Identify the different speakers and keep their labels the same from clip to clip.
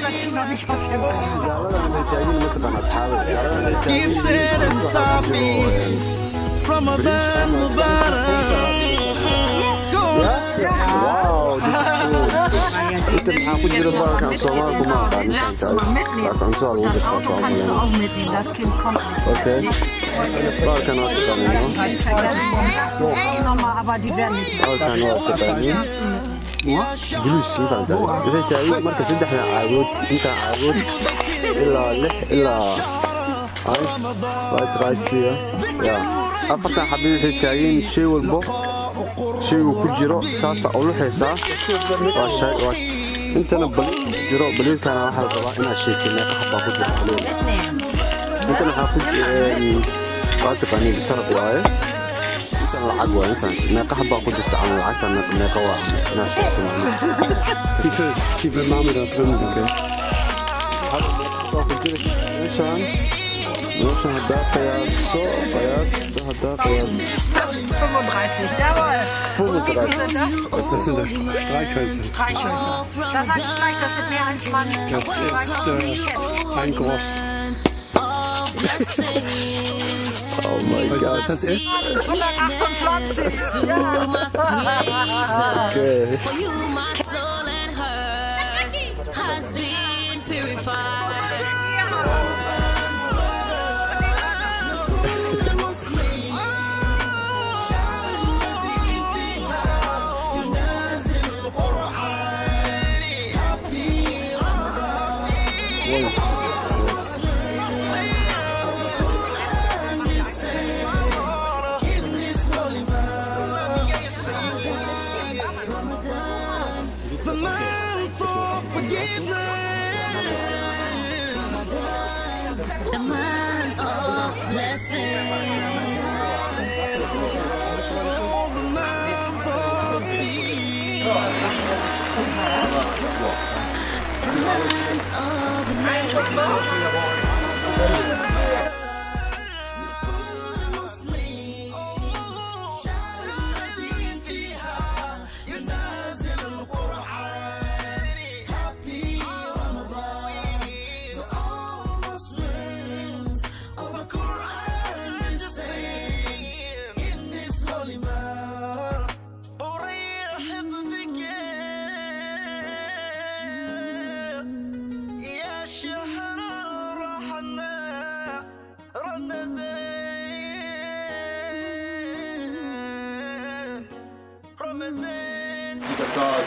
Speaker 1: dass sie noch nicht mal verbraucht.
Speaker 2: Gifted and Safi, Ramadan Mubarak.
Speaker 3: Wow, this is cool. Bitte maxaa ku jira baalkan Soomaaliku ma aqaan laakiin soo lagu
Speaker 1: Das Auto
Speaker 3: dhaqaa
Speaker 1: kannst du auch mitnehmen, das Kind kommt nicht.
Speaker 3: Okay. Baalkan waa taqaaniin
Speaker 1: Nochmal, aber die werden nicht.
Speaker 3: baalkan waa taqaaniin جلوس فهمت waxay tahay marka saddexda caagood inta caagood ilaa 6 ilaa ice right right here ya afarta xabbi waxay taageen shay walbo shaygu ku jiro saasa oo luxaysaa waa shay waa intana bal jiro baliilkana waxa la rabaa inaad sheegtay meeqa xabba ku jiro intana waxa ku waa taqaaniin tarab waaye lacag waa intaan meeqa xabba ku jirta ama lacagta meeqa waa inaad sheegtay كيف المعمل الفرنسي كيف؟ ماشان هدا قياس هدا قياس
Speaker 1: 35, jawohl.
Speaker 3: 35.
Speaker 4: Das sind Streichhölzer.
Speaker 1: Streichhölzer. Da sag ich gleich, das sind mehr als Mann.
Speaker 4: Ein Gross.
Speaker 3: Oh my God.
Speaker 4: Was das ist?
Speaker 1: 128.
Speaker 3: Okay.
Speaker 2: The man for forgiveness.
Speaker 5: The man of blessing.
Speaker 2: The man for peace.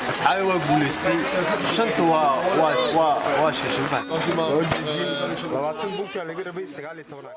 Speaker 6: أصحابي وقولستي شنطة واشي شنفع. لو تجي لو تبوك على قربي سقالي ثونا.